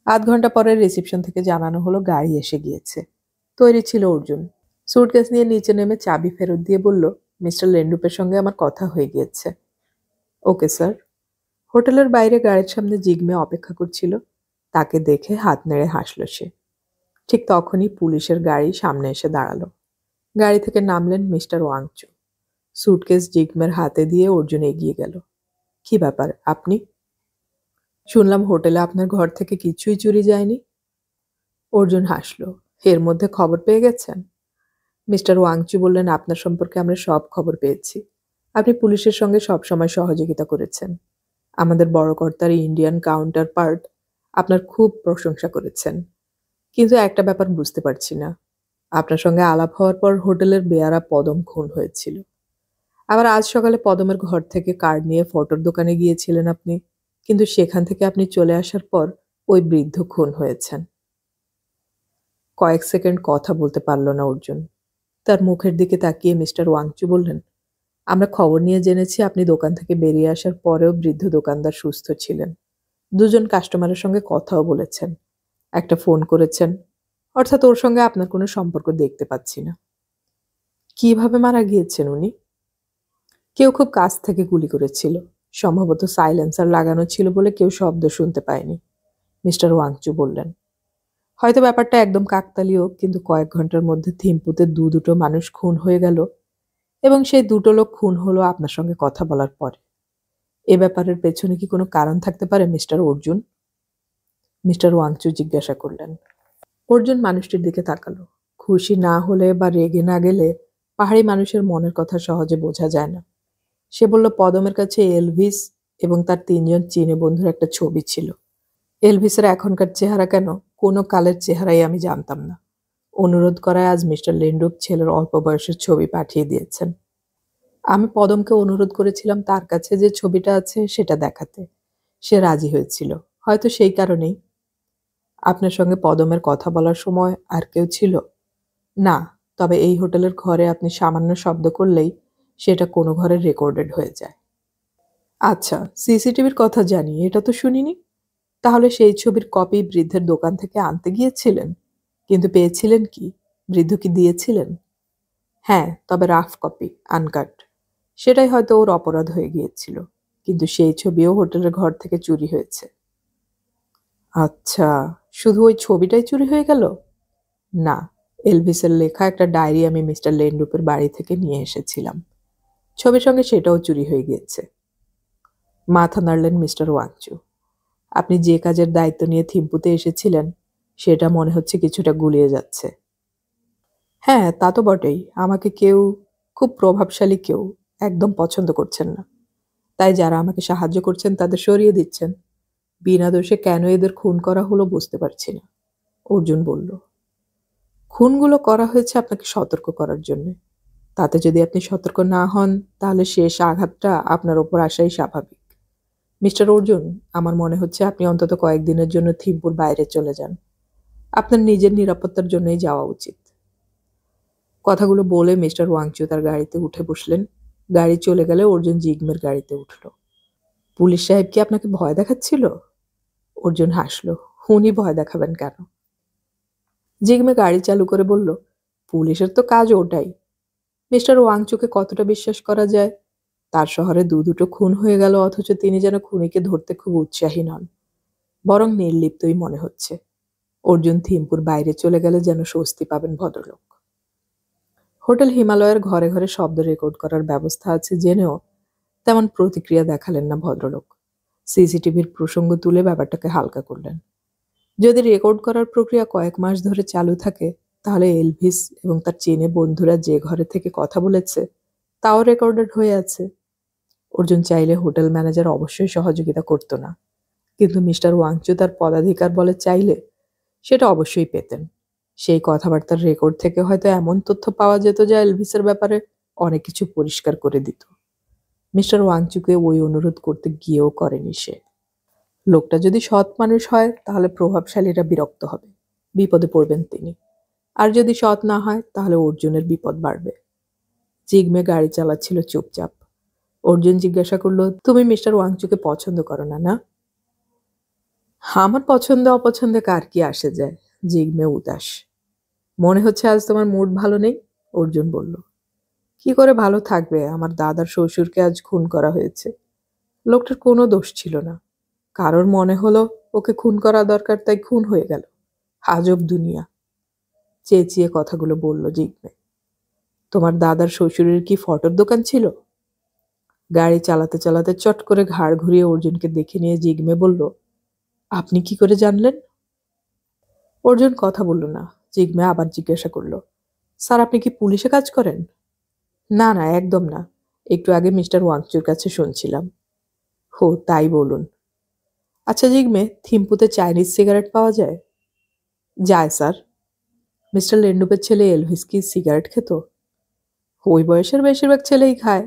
আধ ঘন্টা পরে রিসিপশন থেকে জানানো হলো গাড়ি এসে গিয়েছে। তৈরি ছিল অর্জুন। সুটকেস নিয়ে নিচে নেমে চাবি ফেরত দিয়ে বলল, মিস্টার লেন্ডুপের সঙ্গে আমার কথা হয়ে গিয়েছে। Okay sir. হোটেলের বাইরে গাড়ির সামনে জিগমে অপেক্ষা করছিল। তাকে দেখে হাত নেড়ে হাসল সে। ঠিক তখনই পুলিশের গাড়ি সামনে এসে দাঁড়ালো। গাড়ি থেকে নামলেন মিস্টার ওয়াংচু। সুটকেস জিগমের হাতে দিয়ে অর্জুন এগিয়ে গেল। কি ব্যাপার, আপনি? শুনলাম হোটেলে আপনার ঘর থেকে কিছুই চুরি যায়নি। অর্জুন হাসল। এর মধ্যে খবর পেয়ে গেছেন? মিস্টার ওয়াংচু বললেন, আপনার সম্পর্কে আমরা সব খবর পেয়েছি। আপনি পুলিশের সঙ্গে সবসময় সহযোগিতা করেছেন। আমাদের বড় কর্তার ইন্ডিয়ান কাউন্টার পার্ট আপনার খুব প্রশংসা করেছেন। কিন্তু একটা ব্যাপার বুঝতে পারছি না। আপনার সঙ্গে আলাপ হওয়ার পর হোটেলের বেয়ারা পদম খুন হয়েছিল। আবার আজ সকালে পদমের ঘর থেকে কার্ড নিয়ে ফটোর দোকানে গিয়েছিলেন আপনি, কিন্তু সেখান থেকে আপনি চলে আসার পর ওই বৃদ্ধ খুন হয়েছেন। কয়েক সেকেন্ড কথা বলতে পারল না অর্জুন। তার মুখের দিকে তাকিয়ে মিস্টার ওয়াংচু বললেন, আমরা খবর নিয়ে জেনেছি আপনি দোকান থেকে বেরিয়ে আসার পরেও বৃদ্ধ দোকানদার সুস্থ ছিলেন। দুজন কাস্টমারের সঙ্গে কথাও বলেছেন, একটা ফোন করেছেন। অর্থাৎ ওর সঙ্গে আপনার কোনো সম্পর্ক দেখতে পাচ্ছি না। কিভাবে মারা গিয়েছেন উনি? কেউ খুব কাছ থেকে গুলি করেছিল। সম্ভবত সাইলেন্সার লাগানো ছিল বলে কেউ শব্দ শুনতে পায়নি, মিস্টার ওয়াংচু বললেন। হয়তো ব্যাপারটা একদম কাকতালীয়, কিন্তু কয়েক ঘন্টার মধ্যে থিম্পুতে দুটো মানুষ খুন হয়ে গেল, এবং সেই দুটো লোক খুন হলো আপনার সঙ্গে কথা বলার পরে। এ ব্যাপারের পেছনে কি কোনো কারণ থাকতে পারে মিস্টার অর্জুন? মিস্টার ওয়াংচু জিজ্ঞাসা করলেন। অর্জুন মানুষটির দিকে তাকালো। খুশি না হলে বা রেগে না গেলে পাহাড়ি মানুষের মনের কথা সহজে বোঝা যায় না। সে বলল, পদমের কাছে এলভিস এবং তার 3জন চীনে বন্ধুর একটা ছবি ছিল। এলভিসের এখনকার চেহারা কেন, কোনো কালের চেহারাই আমি জানতাম না। অনুরোধ করায় আজ মিস্টার লেন্ডুপ ছেলের অল্প বয়সের ছবি পাঠিয়ে দিয়েছেন। আমি পদমকে অনুরোধ করেছিলাম তার কাছে যে ছবিটা আছে সেটা দেখাতে। সে রাজি হয়েছিল, হয়তো সেই কারণেই। আপনার সঙ্গে পদমের কথা বলার সময় আর কেউ ছিল? না, তবে এই হোটেলের ঘরে আপনি সামান্য শব্দ করলেই সেটা কোনো ঘরে রেকর্ডেড হয়ে যায়। আচ্ছা, সিসিটিভির কথা জানি, এটা তো শুনিনি। তাহলে সেই ছবির কপি বৃদ্ধের দোকান থেকে আনতে গিয়েছিলেন, কিন্তু পেয়েছিলেন কি? বৃদ্ধ কি দিয়েছিলেন? হ্যাঁ, তবে রাফ কপি, আনকাট। সেটাই হয়তো ওর অপরাধ হয়ে গিয়েছিল। কিন্তু সেই ছবিও হোটেলের ঘর থেকে চুরি হয়েছে। আচ্ছা, শুধু ওই ছবিটাই চুরি হয়ে গেল? না, এলভিসের লেখা একটা ডায়েরি আমি মিস্টার লেন্ড্রপের বাড়ি থেকে নিয়ে এসেছিলাম। ছবির সঙ্গে সেটাও চুরি হয়ে গিয়েছে। মাথা নাড়লেন মিস্টার ওয়াংচু। আপনি যে কাজের দায়িত্ব নিয়ে থিম্পুতে এসেছিলেন সেটা মনে হচ্ছে কিছুটা গুলিয়ে যাচ্ছে। হ্যাঁ, তা তো বটেই। আমাকে কেউ, খুব প্রভাবশালী কেউ, একদম পছন্দ করছেন না। তাই যারা আমাকে সাহায্য করছেন তাদের সরিয়ে দিচ্ছেন। বিনা দোষে কেন এদের খুন করা হলো বুঝতে পারছি না, অর্জুন বলল। খুনগুলো করা হয়েছে আপনাকে সতর্ক করার জন্য। তাতে যদি আপনি সতর্ক না হন তাহলে শেষ আঘাতটা আপনার ওপর আসাই স্বাভাবিক। মিস্টার অর্জুন, আমার মনে হচ্ছে আপনি অন্তত কয়েকদিনের জন্য থিম্পুর বাইরে চলে যান। আপনার নিজের নিরাপত্তার জন্যই যাওয়া উচিত। কথাগুলো বলে মিস্টার ওয়াংচু তার গাড়িতে উঠে বসলেন। গাড়ি চলে গেলে অর্জুন জিগমের গাড়িতে উঠল। পুলিশ সাহেব কি আপনাকে ভয় দেখাচ্ছিল? অর্জুন হাসল। উনি ভয় দেখাবেন কেন? জিগমে গাড়ি চালু করে বলল, পুলিশের তো কাজ ওটাই। মিস্টার ওয়াংচুকে কতটা বিশ্বাস করা যায়? তার শহরে দুটো খুন হয়ে গেল, অথচ তিনি যেন খুনিকে ধরতে খুব উৎসাহী নন, বরং নির্লিপ্তই মনে হচ্ছে। অর্জুন থিম্পুর বাইরে চলে গেলে যেন স্বস্তি পাবেন ভদ্রলোক। হোটেল হিমালয়ের ঘরে ঘরে শব্দ রেকর্ড করার ব্যবস্থা আছে জেনেও তেমন প্রতিক্রিয়া দেখালেন না ভদ্রলোক। সিসিটিভির প্রসঙ্গ তুলে ব্যাপারটাকে হালকা করলেন। যদি রেকর্ড করার প্রক্রিয়া কয়েক মাস ধরে চালু থাকে তাহলে এলভিস এবং তার চেনে বন্ধুরা যে ঘরে থেকে কথা বলেছে তাও রেকর্ডেড হয়ে আছে। অর্জুন চাইলে হোটেল ম্যানেজার অবশ্যই সহযোগিতা করতো না, কিন্তু মিস্টার ওয়াংচু তার পদাধিকার বলে চাইলে সেটা অবশ্যই পেতেন। সেই কথাবার্তার রেকর্ড থেকে হয়তো এমন তথ্য পাওয়া যেত যা এলভিসের ব্যাপারে অনেক কিছু পরিষ্কার করে দিত। মিস্টার ওয়াংচুকে ওই অনুরোধ করতে গিয়েও করেনি সে। লোকটা যদি সৎ মানুষ হয় তাহলে প্রভাবশালীরা বিরক্ত হবে, বিপদে পড়বেন তিনি। আর যদি সৎ না হয় তাহলে অর্জুনের বিপদ বাড়বে। জিগমে গাড়ি চালাচ্ছিল চুপচাপ। অর্জুন জিজ্ঞাসা করলো, তুমি মিস্টার ওয়াংচুকে পছন্দ করো না, না? আমার পছন্দ অপছন্দে কার কি আসে যায়? জিগমে উদাস। মনে হচ্ছে আজ তোমার মুড ভালো নেই, অর্জুন বলল। কি করে ভালো থাকবে? আমার দাদার শ্বশুরকে আজ খুন করা হয়েছে। লোকটার কোনো দোষ ছিল না। কারোর মনে হলো ওকে খুন করা দরকার, তাই খুন হয়ে গেল। আজব দুনিয়া। চেঁচিয়ে কথাগুলো বলল জিগমে। তোমার দাদার শ্বশুরের কি ফটোর দোকান ছিল? গাড়ি চালাতে চালাতে চট করে ঘাড় ঘুরিয়ে অর্জুনকে দেখে নিয়ে জিগমে বলল, আপনি কি করে জানলেন? অর্জুন কথা বলল না। জিগমে আবার জিজ্ঞাসা করল, স্যার আপনি কি পুলিশে কাজ করেন? না না, একদম না। একটু আগে মিস্টার ওয়াংচুর কাছে শুনছিলাম। হো, তাই বলুন। আচ্ছা জিগমে, থিম্পুতে চাইনিজ সিগারেট পাওয়া যায়? যায় স্যার। মিস্টার লেন্ডুপের ছেলে এলভিস কি সিগারেট খেত? ওই বয়সের বেশিরভাগ ছেলেই খায়।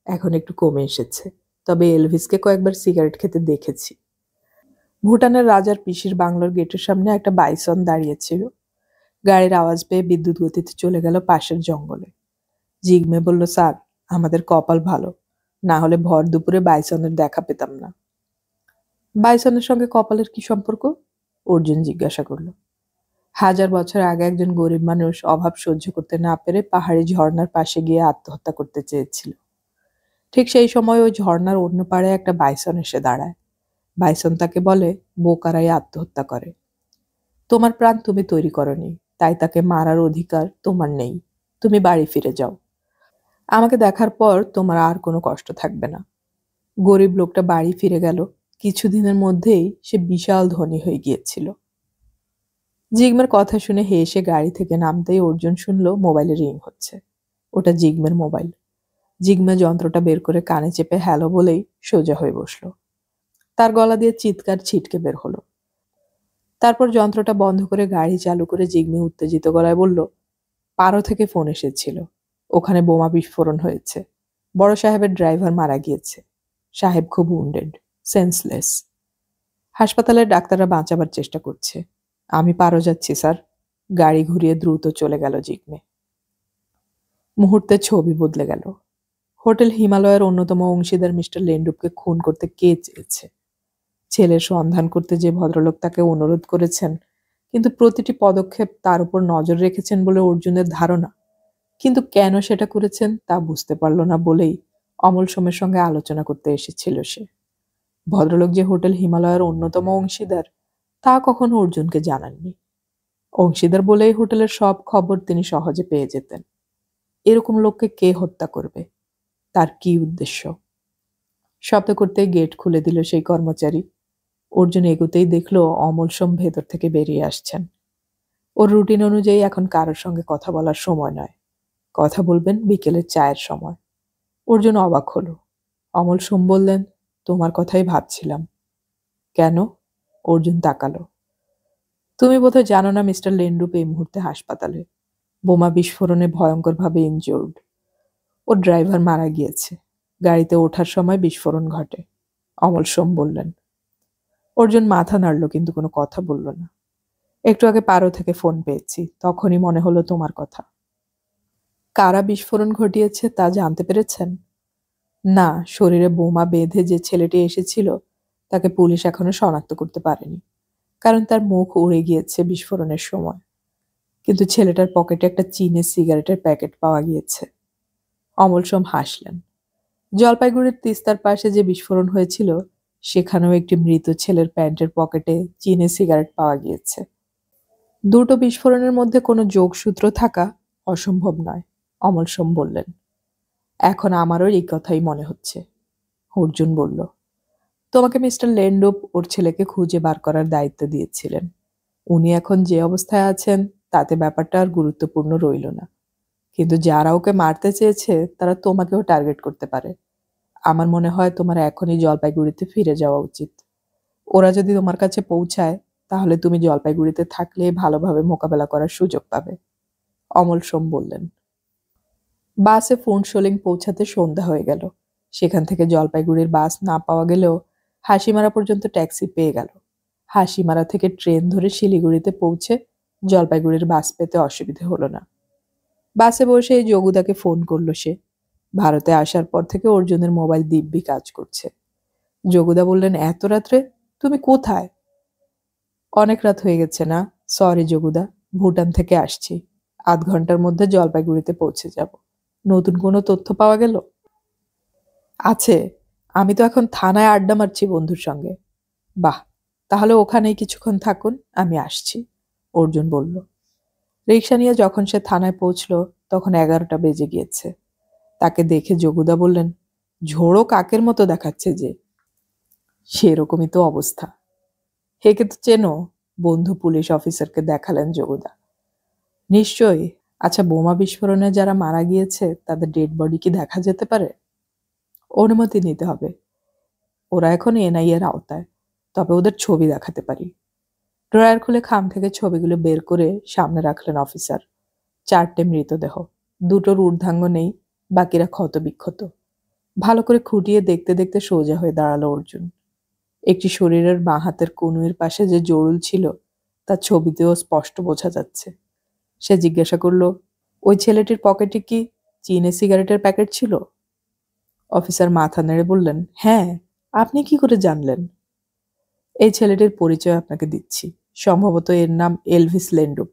এখন একটু কমে এসেছে, তবে এলভিসকে কয়েকবার সিগারেট খেতে দেখেছি। ভুটানের রাজার পিসির বাংলোর গেটের সামনে একটা বাইসন দাঁড়িয়েছিল। গাড়ির আওয়াজ পেয়ে বিদ্যুৎ গতিতে চলে গেল পাশের জঙ্গলে। জিগমে বলল, স্যার আমাদের কপাল ভালো, না হলে ভর দুপুরে বাইসনের দেখা পেতাম না। বাইসনের সঙ্গে কপালের কি সম্পর্ক? অর্জুন জিজ্ঞাসা করল। 1000 বছর আগে একজন গরিব মানুষ অভাব সহ্য করতে না পেরে পাহাড়ি ঝর্ণার পাশে গিয়ে আত্মহত্যা করতে চেয়েছিল। ঠিক সেই সময় ওই ঝর্ণার অন্য পাড়ে একটা বাইসন এসে দাঁড়ায়। বাইসন তাকে বলে, বোকারাই আত্মহত্যা করে। তোমার প্রাণ তুমি তৈরি করনি, তাই তাকে মারার অধিকার তোমার নেই। তুমি বাড়ি ফিরে যাও। আমাকে দেখার পর তোমার আর কোনো কষ্ট থাকবে না। গরিব লোকটা বাড়ি ফিরে গেল। কিছুদিনের মধ্যেই সে বিশাল ধনী হয়ে গিয়েছিল। জিগমের কথা শুনে হেসে গাড়ি থেকে নামতেই অর্জুন শুনল মোবাইলে রিং হচ্ছে। ওটা জিগমের মোবাইল। জিগমে যন্ত্রটা বের করে কানে চেপে হ্যালো বলেই সোজা হয়ে বসল। তার গলা দিয়ে চিৎকার ছিটকে বের হলো। তারপর যন্ত্রটা বন্ধ করে গাড়ি চালু করে জিগমে উত্তেজিত গলায় বলল, পারো থেকে ফোন এসেছিল। ওখানে বোমা বিস্ফোরণ হয়েছে। বড় সাহেবের ড্রাইভার মারা গিয়েছে। সাহেব খুব উন্ডেড, সেন্সলেস। হাসপাতালের ডাক্তাররা বাঁচাবার চেষ্টা করছে। আমি পারো যাচ্ছি স্যার। গাড়ি ঘুরিয়ে দ্রুত চলে গেল জিগমে। মুহূর্তে ছবি বদলে গেল। হোটেল হিমালয়ের অন্যতম অংশীদার মিস্টার লেন্ডুপকে খুন করতে কে চেয়েছে? ছেলের সন্ধান করতে যে ভদ্রলোক তাকে অনুরোধ করেছেন, কিন্তু প্রতিটি পদক্ষেপ তার উপর নজর রেখেছেন বলে অর্জুনের ধারণা। কিন্তু কেন সেটা করেছেন তা বুঝতে পারল না বলেই অমল সোমের সঙ্গে আলোচনা করতে এসেছিল সে। ভদ্রলোক যে হোটেল হিমালয়ের অন্যতম অংশীদার তা কখনো অর্জুনকে জানাননি। অংশীদার বলেই হোটেলের সব খবর তিনি সহজে পেয়ে যেতেন। এরকম লোককে কে হত্যা করবে? তার কি উদ্দেশ্য? শব্দ করতেই গেট খুলে দিল সেই কর্মচারী। অর্জুন এগোতেই দেখল অমল সোম ভেতর থেকে বেরিয়ে আসছেন। ওর রুটিন অনুযায়ী এখন কারোর সঙ্গে কথা বলার সময় নয়, কথা বলবেন বিকেলের চায়ের সময়। অর্জুন অবাক হলো। অমল সোম বললেন, তোমার কথাই ভাবছিলাম। কেন? অর্জুন তাকালো। তুমি বোধহয় জানো না মিস্টার লেন্ডুপ এই মুহূর্তে হাসপাতালে, বোমা বিস্ফোরণে ভয়ঙ্করভাবে ইনজুর্ড। ওর ড্রাইভার মারা গিয়েছে। গাড়িতে ওঠার সময় বিস্ফোরণ ঘটে, অমল সোম বললেন। অর্জুন মাথা নাড়ল কিন্তু কোনো কথা বলল না। একটু আগে পারো থেকে ফোন পেয়েছি, তখনই মনে হলো তোমার কথা। কারা বিস্ফোরণ ঘটিয়েছে তা জানতে পেরেছেন? না, শরীরে বোমা বেঁধে যে ছেলেটি এসেছিল তাকে পুলিশ এখনো শনাক্ত করতে পারেনি, কারণ তার মুখ উড়ে গিয়েছে বিস্ফোরণের সময়। কিন্তু ছেলেটার পকেটে একটা চীনের সিগারেটের প্যাকেট পাওয়া গিয়েছে। অমল সোম হাসলেন। জলপাইগুড়ির তিস্তার পাশে যে বিস্ফোরণ হয়েছিল সেখানেও একটি মৃত ছেলের প্যান্টের পকেটে চীনের সিগারেট পাওয়া গিয়েছে। দুটো বিস্ফোরণের মধ্যে কোনো যোগসূত্র থাকা অসম্ভব নয়, অমল সোম বললেন। এখন আমারও এই কথাই মনে হচ্ছে, অর্জুন বলল। তোমাকে মিস্টার লেন্ডুপ ওর ছেলেকে খুঁজে বার করার দায়িত্ব দিয়েছিলেন। উনি এখন যে অবস্থায় আছেন তাতে ব্যাপারটা আর গুরুত্বপূর্ণ রইল না। কিন্তু যারা ওকে মারতে চেয়েছে তারা তোমাকেও টার্গেট করতে পারে। আমার মনে হয় তোমার এখনই জলপাইগুড়িতে ফিরে যাওয়া উচিত। ওরা যদি তোমার কাছে পৌঁছায় তাহলে তুমি জলপাইগুড়িতে থাকলে ভালোভাবে মোকাবেলা করার সুযোগ পাবে, অমল সোম বললেন। বাসে ফুনশোলিং পৌঁছাতে সন্ধ্যা হয়ে গেল। সেখান থেকে জলপাইগুড়ির বাস না পাওয়া গেলেও হাসিমারা পর্যন্ত ট্যাক্সি পেয়ে গেল। হাসিমারা থেকে ট্রেন ধরে শিলিগুড়িতে পৌঁছে জলপাইগুড়ির বাস পেতে অসুবিধে হলো না। বাসে বসে যোগুদাকে ফোন করলো সে। ভারতে আসার পর থেকে অর্জুনের মোবাইল দিব্যি কাজ করছে। যোগুদা বললেন, এত রাত্রে তুমি কোথায়? অনেক রাত হয়ে গেছে না? সরি যোগুদা, ভুটান থেকে আসছি। আধ ঘন্টার মধ্যে জলপাইগুড়িতে পৌঁছে যাব। নতুন কোনো তথ্য পাওয়া গেল? আছে, আমি তো এখন থানায় আড্ডা মারছি বন্ধুর সঙ্গে। বাহ, তাহলে ওখানেই কিছুক্ষণ থাকুন, আমি আসছি, অর্জুন বলল। রিক্সা নিয়ে যখন সে থানায় পৌঁছল তখন 11টা বেজে গিয়েছে। তাকে দেখে যোগুদা বললেন, ঝোড়ো কাকের মতো দেখাচ্ছে যে। সেরকমই তো অবস্থা। হেকে তো চেনো? বন্ধু পুলিশ অফিসারকে দেখালেন যোগুদা। নিশ্চয়ই। আচ্ছা, বোমা বিস্ফোরণে যারা মারা গিয়েছে তাদের ডেড বডি কি দেখা যেতে পারে? অনুমতি নিতে হবে। ওরা এখন এনআইএ এর আওতায়, তবে ওদের ছবি দেখাতে পারি। ড্রয়ার খুলে খাম থেকে ছবিগুলো বের করে সামনে রাখলেন অফিসার। 4টে মৃতদেহ, 2টোর ঊর্ধ্বাঙ্গ নেই, বাকিরা ক্ষতবিক্ষত। ভালো করে খুঁটিয়ে দেখতে দেখতে সোজা হয়ে দাঁড়ালো অর্জুন। একটি শরীরের বাঁ হাতের কনুইয়ের পাশে যে জড়ুল ছিল তার ছবিতেও স্পষ্ট বোঝা যাচ্ছে। সে জিজ্ঞাসা করল, ওই ছেলেটির পকেটে কি চীনের সিগারেটের প্যাকেট ছিল? অফিসার মাথা নেড়ে বললেন, হ্যাঁ। আপনি কি করে জানলেন? এই ছেলেটির পরিচয় আপনাকে দিচ্ছি। সম্ভবত এর নাম এলভিস লেন্ডুপ,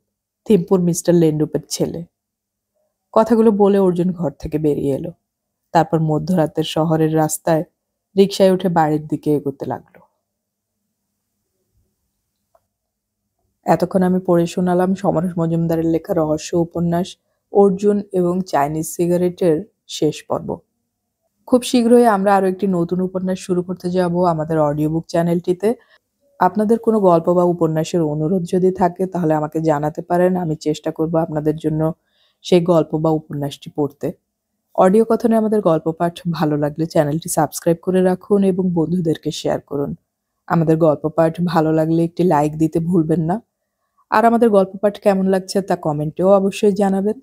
থিম্পুর মিস্টার লেন্ডুপের ছেলে। কথাগুলো বলে অর্জুন ঘর থেকে বেরিয়ে এলো। তারপর মধ্যরাতের শহরের রাস্তায় রিকশায় উঠে বাড়ির দিকে এগোতে লাগলো। এতক্ষণ আমি পড়ে শোনালাম সমরেশ মজুমদারের লেখা রহস্য উপন্যাস অর্জুন এবং চাইনিজ সিগারেটের শেষ পর্ব। খুব শীঘ্রই আমরা আরো একটি নতুন উপন্যাস শুরু করতে যাব আমাদের অডিও বুক চ্যানেলটিতে। আপনাদের কোনো গল্প বা উপন্যাসের অনুরোধ যদি থাকে তাহলে আমাকে জানাতে পারেন। আমি চেষ্টা করব আপনাদের জন্য সেই গল্প বা উপন্যাসটি পড়তে। অডিও কথনে আমাদের গল্প পাঠ ভালো লাগলে চ্যানেলটি সাবস্ক্রাইব করে রাখুন এবং বন্ধুদেরকে শেয়ার করুন। আমাদের গল্প পাঠ ভালো লাগলে একটি লাইক দিতে ভুলবেন না। আর আমাদের গল্প পাঠ কেমন লাগছে তা কমেন্টেও অবশ্যই জানাবেন।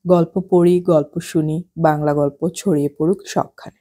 গল্প পড়ি, গল্প শুনি, বাংলা গল্প ছড়িয়ে পড়ুক সবখানে।